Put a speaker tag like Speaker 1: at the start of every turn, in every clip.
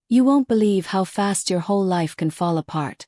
Speaker 1: You won't believe how fast your whole life can fall apart.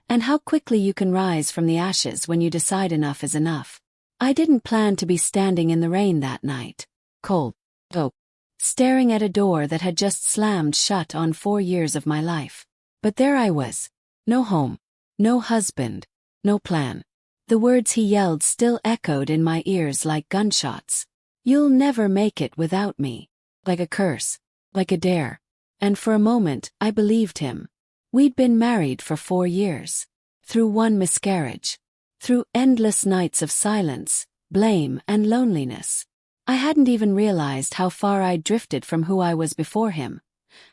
Speaker 1: And how quickly you can rise from the ashes when you decide enough is enough. I didn't plan to be standing in the rain that night. Cold. Oh. Staring at a door that had just slammed shut on 4 years of my life. But there I was. No home. No husband. No plan. The words he yelled still echoed in my ears like gunshots. You'll never make it without me. Like a curse. Like a dare. And for a moment, I believed him. We'd been married for 4 years. Through one miscarriage. Through endless nights of silence, blame, and loneliness. I hadn't even realized how far I'd drifted from who I was before him.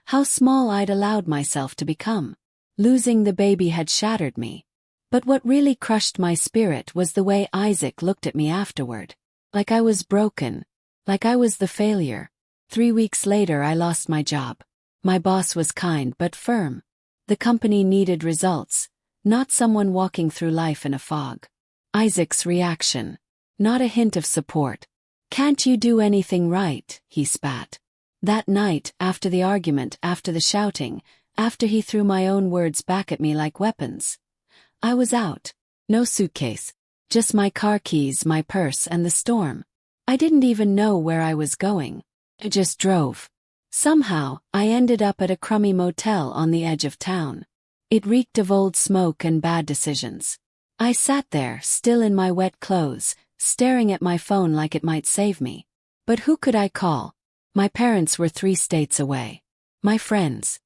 Speaker 1: How small I'd allowed myself to become. Losing the baby had shattered me. But what really crushed my spirit was the way Isaac looked at me afterward. Like I was broken. Like I was the failure. 3 weeks later I lost my job. My boss was kind but firm. The company needed results, not someone walking through life in a fog. Isaac's reaction. Not a hint of support. Can't you do anything right? He spat. That night, after the argument, after the shouting, after he threw my own words back at me like weapons. I was out. No suitcase. Just my car keys, my purse, and the storm. I didn't even know where I was going. I just drove. Somehow, I ended up at a crummy motel on the edge of town. It reeked of old smoke and bad decisions. I sat there, still in my wet clothes, staring at my phone like it might save me. But who could I call? My parents were 3 states away. My friends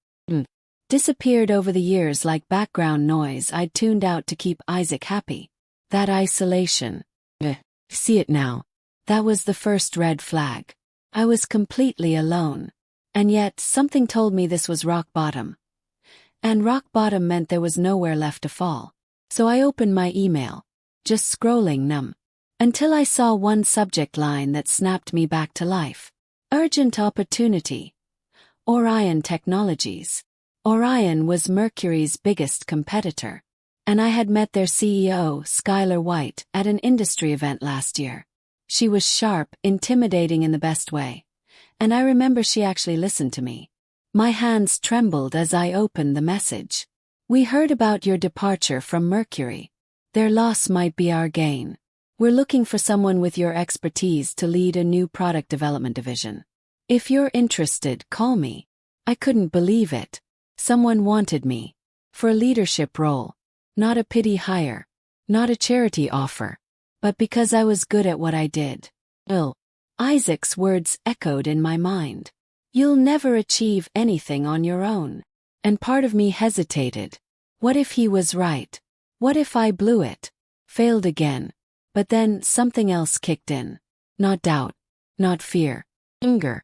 Speaker 1: disappeared over the years like background noise I'd tuned out to keep Isaac happy. That isolation. See it now. That was the first red flag. I was completely alone. And yet, something told me this was rock bottom. And rock bottom meant there was nowhere left to fall. So I opened my email. Just scrolling numb. Until I saw one subject line that snapped me back to life. Urgent opportunity. Orion Technologies. Orion was Mercury's biggest competitor. And I had met their CEO, Skylar White, at an industry event last year. She was sharp, intimidating in the best way. And I remember she actually listened to me. My hands trembled as I opened the message. We heard about your departure from Mercury. Their loss might be our gain. We're looking for someone with your expertise to lead a new product development division. If you're interested, call me. I couldn't believe it. Someone wanted me. For a leadership role. Not a pity hire. Not a charity offer. But because I was good at what I did. Isaac's words echoed in my mind. You'll never achieve anything on your own. And part of me hesitated. What if he was right? What if I blew it? Failed again. But then something else kicked in. Not doubt. Not fear. Anger.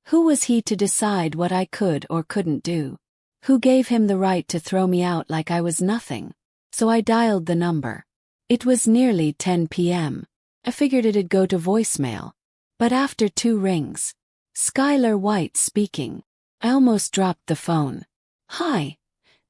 Speaker 1: Who was he to decide what I could or couldn't do? Who gave him the right to throw me out like I was nothing? So I dialed the number. It was nearly 10 p.m. I figured it'd go to voicemail. But after 2 rings. Skylar White speaking. I almost dropped the phone. Hi.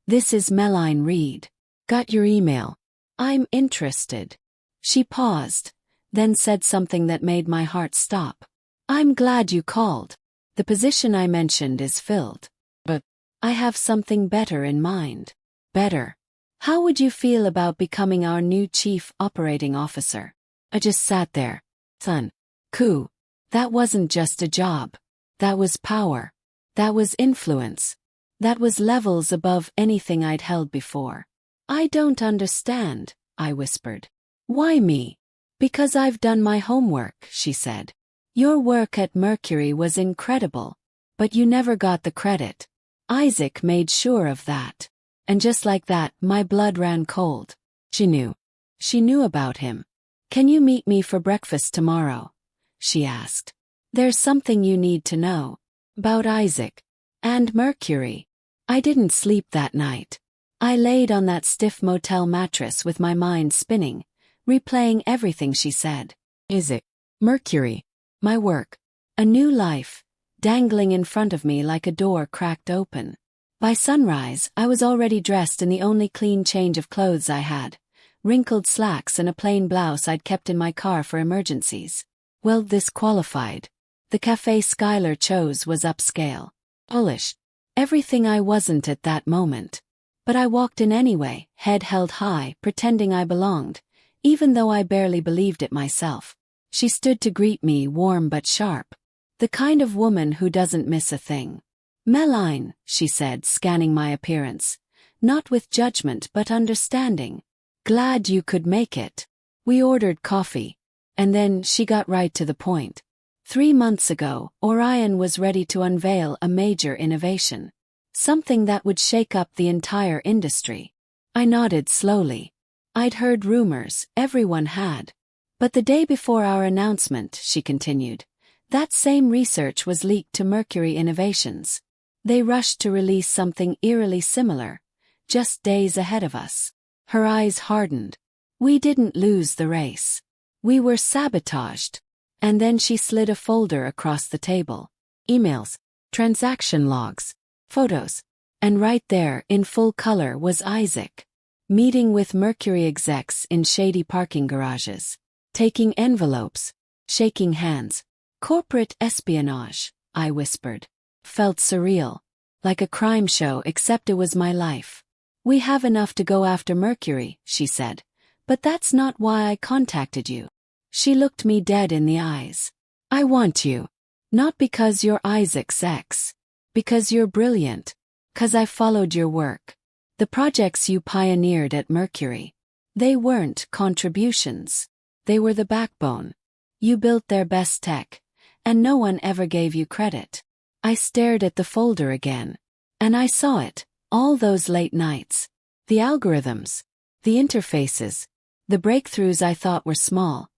Speaker 1: This is Meline Reed. Got your email. I'm interested. She paused, then said something that made my heart stop. I'm glad you called. The position I mentioned is filled. But I have something better in mind. Better. How would you feel about becoming our new chief operating officer? I just sat there. Son. Coup. That wasn't just a job. That was power. That was influence. That was levels above anything I'd held before. I don't understand, I whispered. Why me? Because I've done my homework, she said. Your work at Mercury was incredible. But you never got the credit. Isaac made sure of that. And just like that, my blood ran cold. She knew. She knew about him. Can you meet me for breakfast tomorrow? She asked. There's something you need to know. About Isaac. And Mercury. I didn't sleep that night. I laid on that stiff motel mattress with my mind spinning, replaying everything she said. Isaac. Mercury. My work. A new life. Dangling in front of me like a door cracked open. By sunrise, I was already dressed in the only clean change of clothes I had. Wrinkled slacks and a plain blouse I'd kept in my car for emergencies. Well, this qualified. The cafe Skylar chose was upscale. Polish. Everything I wasn't at that moment. But I walked in anyway, head held high, pretending I belonged, even though I barely believed it myself. She stood to greet me, warm but sharp. The kind of woman who doesn't miss a thing. "Meline," she said, scanning my appearance. Not with judgment but understanding. "Glad you could make it." We ordered coffee. And then she got right to the point. 3 months ago, Orion was ready to unveil a major innovation. Something that would shake up the entire industry. I nodded slowly. I'd heard rumors, everyone had. But the day before our announcement, she continued, that same research was leaked to Mercury Innovations. They rushed to release something eerily similar, just days ahead of us. Her eyes hardened. We didn't lose the race. We were sabotaged. And then she slid a folder across the table. Emails, transaction logs, photos. And right there, in full color, was Isaac. Meeting with Mercury execs in shady parking garages. Taking envelopes. Shaking hands. Corporate espionage, I whispered. Felt surreal. Like a crime show, except it was my life. "We have enough to go after Mercury," she said. "But that's not why I contacted you." She looked me dead in the eyes. "I want you. Not because you're Isaac's ex. Because you're brilliant. 'Cause I followed your work. The projects you pioneered at Mercury. They weren't contributions. They were the backbone. You built their best tech, and no one ever gave you credit." I stared at the folder again. And I saw it, all those late nights. The algorithms. The interfaces. The breakthroughs I thought were small.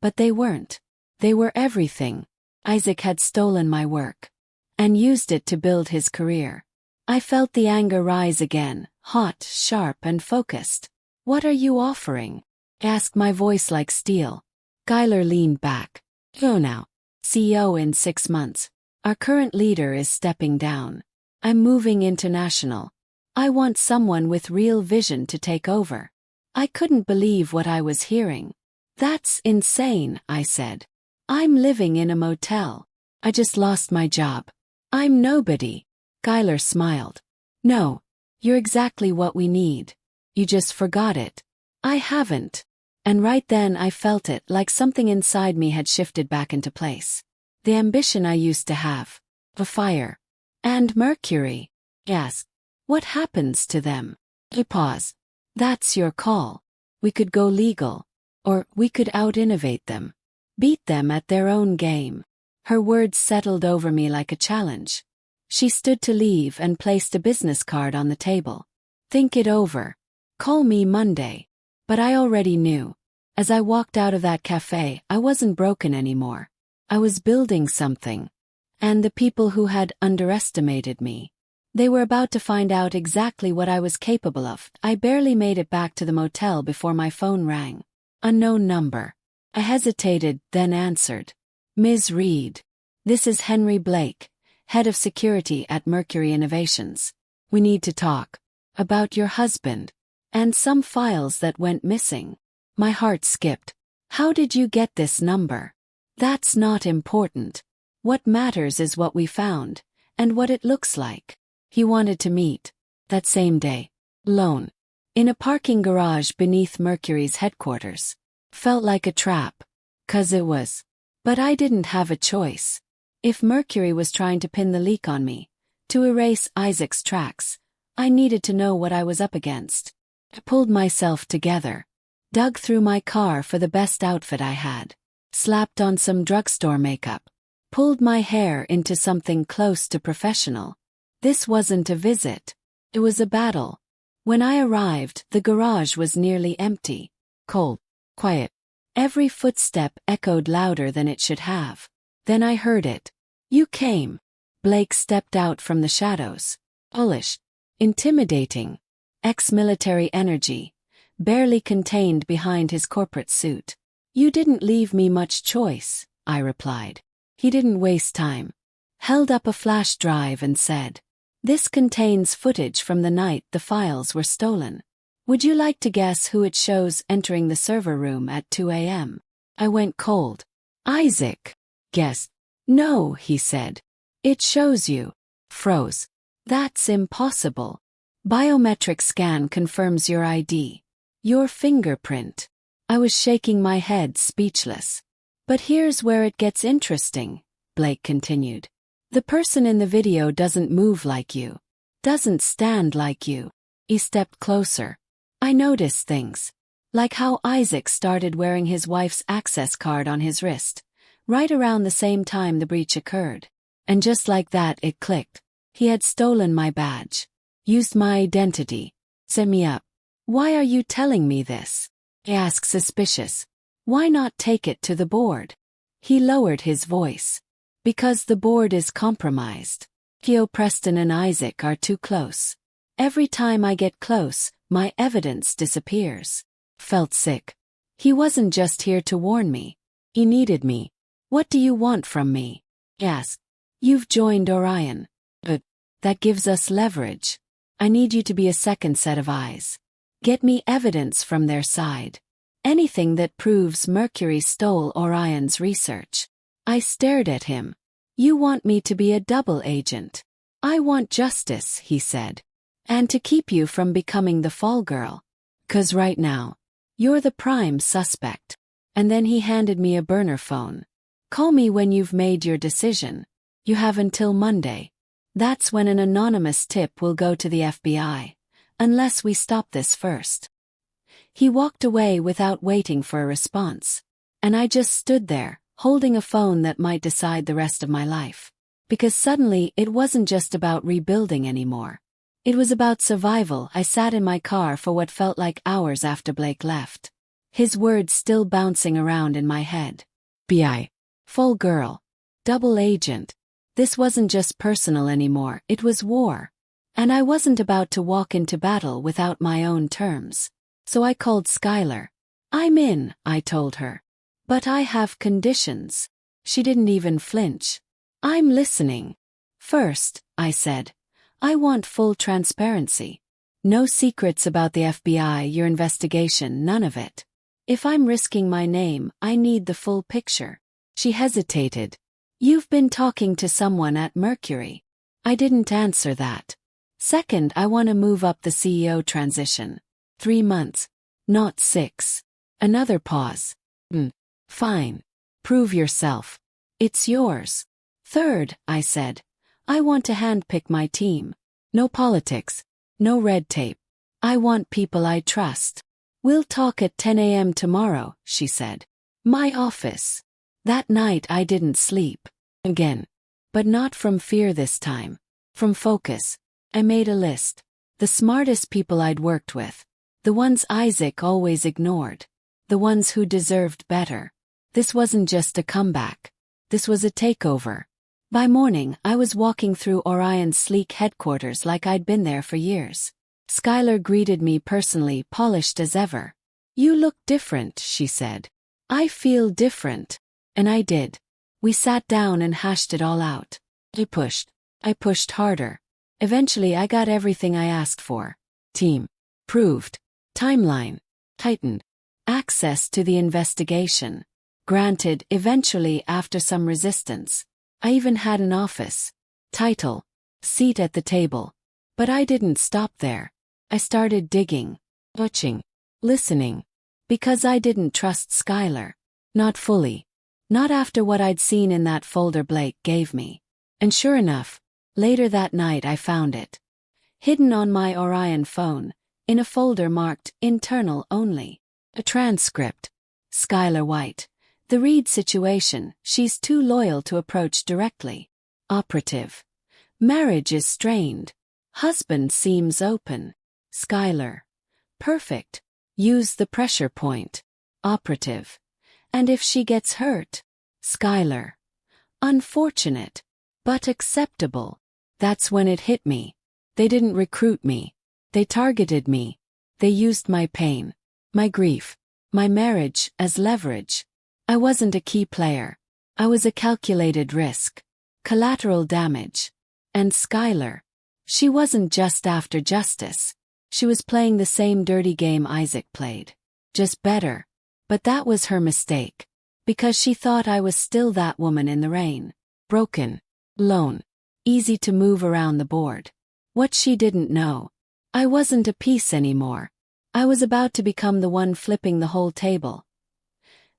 Speaker 1: But they weren't. They were everything. Isaac had stolen my work. And used it to build his career. I felt the anger rise again, hot, sharp, and focused. "What are you offering?" asked my voice like steel. Guyler leaned back. "Go now. CEO in 6 months. Our current leader is stepping down. I'm moving international. I want someone with real vision to take over." I couldn't believe what I was hearing. "That's insane," I said. "I'm living in a motel. I just lost my job. I'm nobody." Guyler smiled. "No. You're exactly what we need. You just forgot it." "I haven't." And right then I felt it, like something inside me had shifted back into place. The ambition I used to have. A fire. "And Mercury?" "Yes. What happens to them?" He paused. "That's your call. We could go legal. Or we could out-innovate them. Beat them at their own game." Her words settled over me like a challenge. She stood to leave and placed a business card on the table. "Think it over. Call me Monday." But I already knew. As I walked out of that cafe, I wasn't broken anymore. I was building something. And the people who had underestimated me, they were about to find out exactly what I was capable of. I barely made it back to the motel before my phone rang. Unknown number. I hesitated, then answered. "Ms. Reed. This is Henry Blake, head of security at Mercury Innovations. We need to talk. About your husband. And some files that went missing." My heart skipped. "How did you get this number?" "That's not important. What matters is what we found, and what it looks like." He wanted to meet. That same day. Alone. In a parking garage beneath Mercury's headquarters. Felt like a trap. 'Cause it was. But I didn't have a choice. If Mercury was trying to pin the leak on me, to erase Isaac's tracks, I needed to know what I was up against. I pulled myself together. Dug through my car for the best outfit I had. Slapped on some drugstore makeup. Pulled my hair into something close to professional. This wasn't a visit. It was a battle. When I arrived, the garage was nearly empty. Cold. Quiet. Every footstep echoed louder than it should have. Then I heard it. "You came." Blake stepped out from the shadows. Bullish. Intimidating. Ex-military energy. Barely contained behind his corporate suit. "You didn't leave me much choice," I replied. He didn't waste time. Held up a flash drive and said, "This contains footage from the night the files were stolen. Would you like to guess who it shows entering the server room at 2 a.m.? I went cold. "Isaac." "Guess." "No," he said. "It shows you." Froze. That's impossible. Biometric scan confirms your ID. Your fingerprint. I was shaking my head, speechless. But here's where it gets interesting, Blake continued. The person in the video doesn't move like you. Doesn't stand like you. He stepped closer. I noticed things. Like how Isaac started wearing his wife's access card on his wrist, right around the same time the breach occurred. And just like that it clicked. He had stolen my badge. Used my identity. Set me up. Why are you telling me this? I asked, suspicious. Why not take it to the board? He lowered his voice. Because the board is compromised. Keo, Preston and Isaac are too close. Every time I get close, my evidence disappears. Felt sick. He wasn't just here to warn me. He needed me. What do you want from me? I asked. You've joined Orion. But that gives us leverage. I need you to be a second set of eyes. Get me evidence from their side. Anything that proves Mercury stole Orion's research. I stared at him. You want me to be a double agent. I want justice, he said. And to keep you from becoming the fall girl. 'Cause right now, you're the prime suspect. And then he handed me a burner phone. Call me when you've made your decision. You have until Monday. That's when an anonymous tip will go to the FBI. Unless we stop this first. He walked away without waiting for a response. And I just stood there, holding a phone that might decide the rest of my life. Because suddenly it wasn't just about rebuilding anymore. It was about survival. I sat in my car for what felt like hours after Blake left. His words still bouncing around in my head. FBI. Full girl. Double agent. This wasn't just personal anymore, it was war. And I wasn't about to walk into battle without my own terms. So I called Skylar. I'm in, I told her. But I have conditions. She didn't even flinch. I'm listening. First, I said. I want full transparency. No secrets about the FBI, your investigation, none of it. If I'm risking my name, I need the full picture. She hesitated. You've been talking to someone at Mercury. I didn't answer that. Second, I want to move up the CEO transition. 3 months. Not 6. Another pause. Fine. Prove yourself. It's yours. Third, I said. I want to handpick my team. No politics. No red tape. I want people I trust. We'll talk at 10 a.m. tomorrow, she said. My office. That night I didn't sleep. Again. But not from fear this time. From focus. I made a list. The smartest people I'd worked with. The ones Isaac always ignored. The ones who deserved better. This wasn't just a comeback. This was a takeover. By morning, I was walking through Orion's sleek headquarters like I'd been there for years. Skylar greeted me personally, polished as ever. You look different, she said. I feel different. And I did. We sat down and hashed it all out. I pushed harder. Eventually I got everything I asked for. Team. Proved. Timeline. Tightened. Access to the investigation. Granted, eventually after some resistance. I even had an office. Title. Seat at the table. But I didn't stop there. I started digging. Watching. Listening. Because I didn't trust Skylar. Not fully. Not after what I'd seen in that folder Blake gave me. And sure enough, later that night I found it. Hidden on my Orion phone, in a folder marked Internal Only. A transcript. Skylar White. The Reed situation, she's too loyal to approach directly. Operative. Marriage is strained. Husband seems open. Skylar. Perfect. Use the pressure point. Operative. And if she gets hurt? Skylar. Unfortunate. But acceptable. That's when it hit me. They didn't recruit me. They targeted me. They used my pain. My grief. My marriage as leverage. I wasn't a key player. I was a calculated risk. Collateral damage. And Skylar. She wasn't just after justice. She was playing the same dirty game Isaac played. Just better. But that was her mistake. Because she thought I was still that woman in the rain. Broken. Lone. Easy to move around the board. What she didn't know. I wasn't a piece anymore. I was about to become the one flipping the whole table.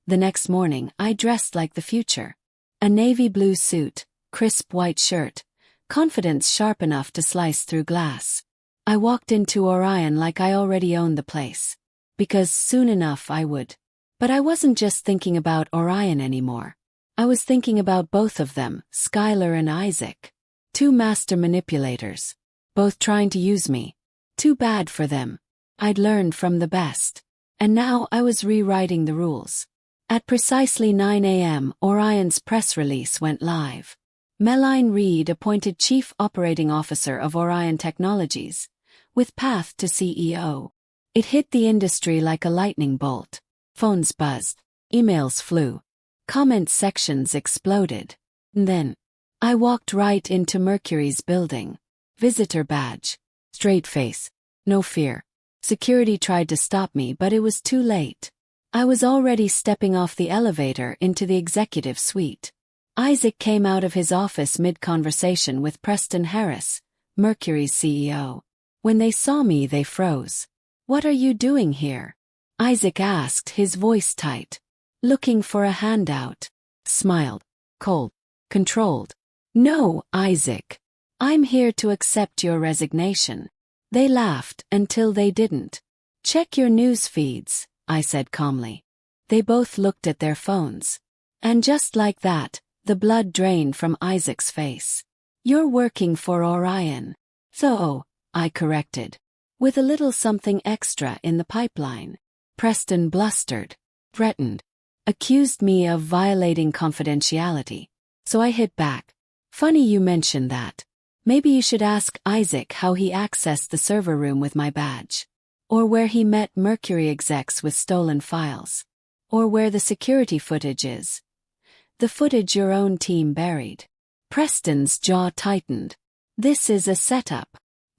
Speaker 1: The next morning, I dressed like the future. A navy blue suit, crisp white shirt, confidence sharp enough to slice through glass. I walked into Orion like I already owned the place. Because soon enough I would. But I wasn't just thinking about Orion anymore. I was thinking about both of them, Skylar and Isaac. Two master manipulators. Both trying to use me. Too bad for them. I'd learned from the best. And now I was rewriting the rules. At precisely 9 a.m., Orion's press release went live. Meline Reed appointed Chief Operating Officer of Orion Technologies, with path to CEO. It hit the industry like a lightning bolt. Phones buzzed. Emails flew. Comment sections exploded. And then, I walked right into Mercury's building. Visitor badge. Straight face. No fear. Security tried to stop me, but it was too late. I was already stepping off the elevator into the executive suite. Isaac came out of his office mid-conversation with Preston Harris, Mercury's CEO. When they saw me, they froze. "What are you doing here?" Isaac asked, his voice tight. "Looking for a handout." Smiled. Cold. Controlled. "No, Isaac. I'm here to accept your resignation." They laughed until they didn't. "Check your news feeds," I said calmly. They both looked at their phones. And just like that, the blood drained from Isaac's face. "You're working for Orion." "So," I corrected. "With a little something extra in the pipeline." Preston blustered. Threatened. Accused me of violating confidentiality. So I hit back. "Funny you mention that. Maybe you should ask Isaac how he accessed the server room with my badge. Or where he met Mercury execs with stolen files. Or where the security footage is. The footage your own team buried." Preston's jaw tightened. "This is a setup."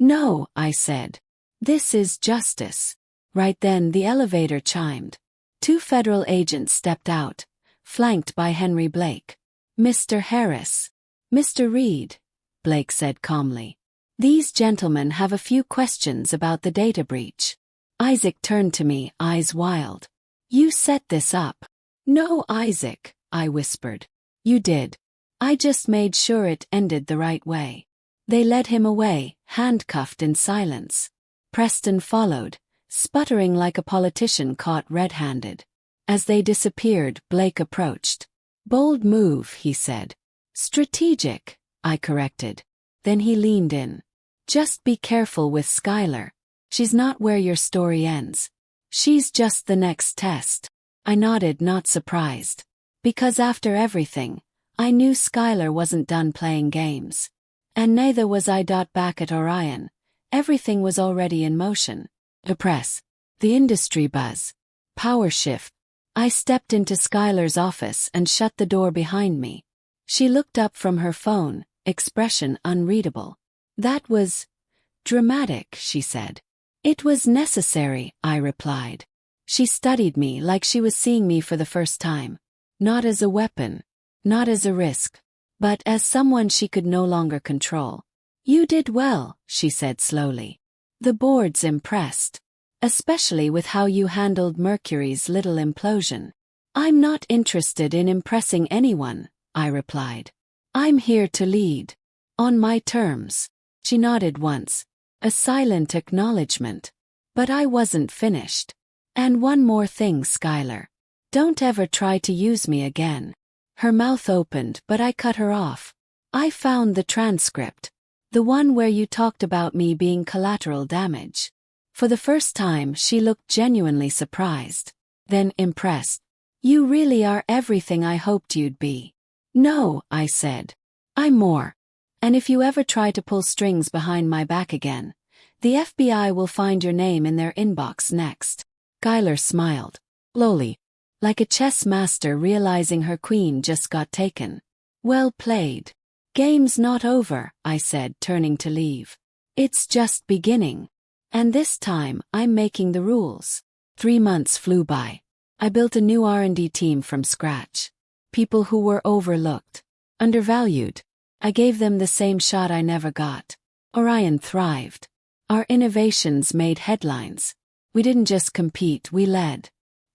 Speaker 1: "No," I said. "This is justice." Right then the elevator chimed. Two federal agents stepped out, flanked by Henry Blake. "Mr. Harris." "Mr. Reed," Blake said calmly. "These gentlemen have a few questions about the data breach." Isaac turned to me, eyes wild. "You set this up." "No, Isaac," I whispered. "You did. I just made sure it ended the right way." They led him away, handcuffed in silence. Preston followed, sputtering like a politician caught red-handed. As they disappeared, Blake approached. "Bold move," he said. "Strategic," I corrected. Then he leaned in. "Just be careful with Skylar. She's not where your story ends. She's just the next test." I nodded, not surprised. Because after everything, I knew Skylar wasn't done playing games. And neither was I. Back at Orion, everything was already in motion. The press. The industry buzz. Power shift. I stepped into Skylar's office and shut the door behind me. She looked up from her phone, expression unreadable. "That was dramatic," she said. "It was necessary," I replied. She studied me like she was seeing me for the first time. Not as a weapon. Not as a risk. But as someone she could no longer control. "You did well," she said slowly. "The board's impressed. Especially with how you handled Mercury's little implosion." "I'm not interested in impressing anyone," I replied. "I'm here to lead. On my terms." She nodded once. A silent acknowledgement. But I wasn't finished. "And one more thing, Skylar. Don't ever try to use me again." Her mouth opened, but I cut her off. "I found the transcript. The one where you talked about me being collateral damage." For the first time, she looked genuinely surprised. Then impressed. "You really are everything I hoped you'd be." "No," I said. "I'm more. And if you ever try to pull strings behind my back again, the FBI will find your name in their inbox next." Skylar smiled. Lowly. Like a chess master realizing her queen just got taken. "Well played. Game's not over," I said, turning to leave. "It's just beginning. And this time, I'm making the rules." 3 months flew by. I built a new R&D team from scratch. People who were overlooked. Undervalued. I gave them the same shot I never got. Orion thrived. Our innovations made headlines. We didn't just compete, we led.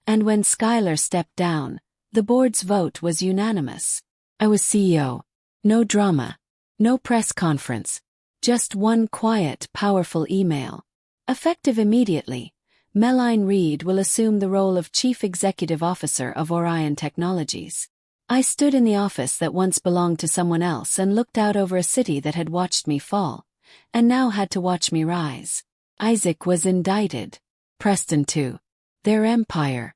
Speaker 1: And when Skylar stepped down, the board's vote was unanimous. I was CEO. No drama. No press conference. Just one quiet, powerful email. Effective immediately, Meline Reed will assume the role of Chief Executive Officer of Orion Technologies. I stood in the office that once belonged to someone else and looked out over a city that had watched me fall, and now had to watch me rise. Isaac was indicted. Preston too. Their empire.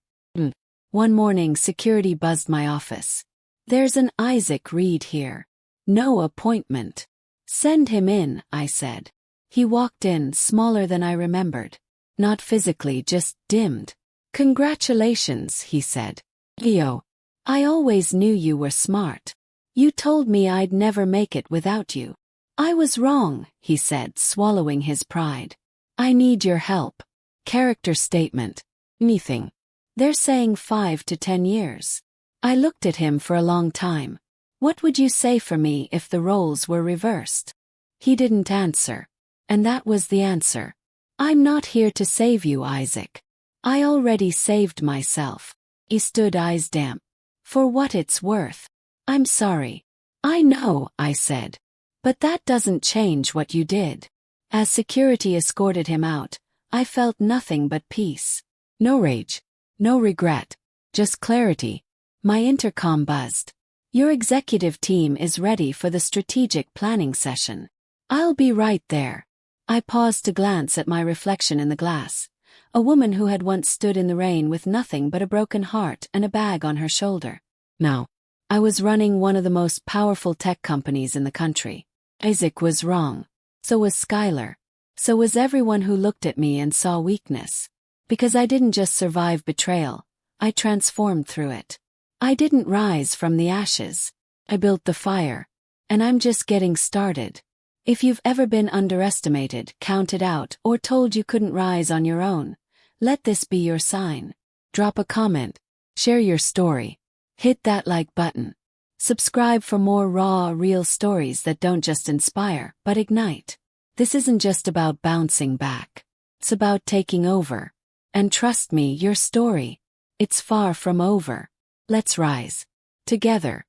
Speaker 1: One morning security buzzed my office. "There's an Isaac Reed here. No appointment." "Send him in," I said. He walked in, smaller than I remembered. Not physically, just dimmed. "Congratulations," he said. "Leo, I always knew you were smart. You told me I'd never make it without you." "I was wrong," he said, swallowing his pride. "I need your help." Character statement. Anything. They're saying 5 to 10 years. I looked at him for a long time. "What would you say for me if the roles were reversed?" He didn't answer. And that was the answer. "I'm not here to save you, Isaac. I already saved myself." He stood, eyes damp. "For what it's worth." "I'm sorry." "I know," I said. "But that doesn't change what you did." As security escorted him out, I felt nothing but peace. No rage. No regret. Just clarity. My intercom buzzed. "Your executive team is ready for the strategic planning session. I'll be right there." I paused to glance at my reflection in the glass. A woman who had once stood in the rain with nothing but a broken heart and a bag on her shoulder. Now, I was running one of the most powerful tech companies in the country. Isaac was wrong. So was Skylar. So was everyone who looked at me and saw weakness. Because I didn't just survive betrayal, I transformed through it. I didn't rise from the ashes. I built the fire. And I'm just getting started. If you've ever been underestimated, counted out, or told you couldn't rise on your own, let this be your sign. Drop a comment. Share your story. Hit that like button. Subscribe for more raw, real stories that don't just inspire, but ignite. This isn't just about bouncing back. It's about taking over. And trust me, your story, it's far from over. Let's rise. Together.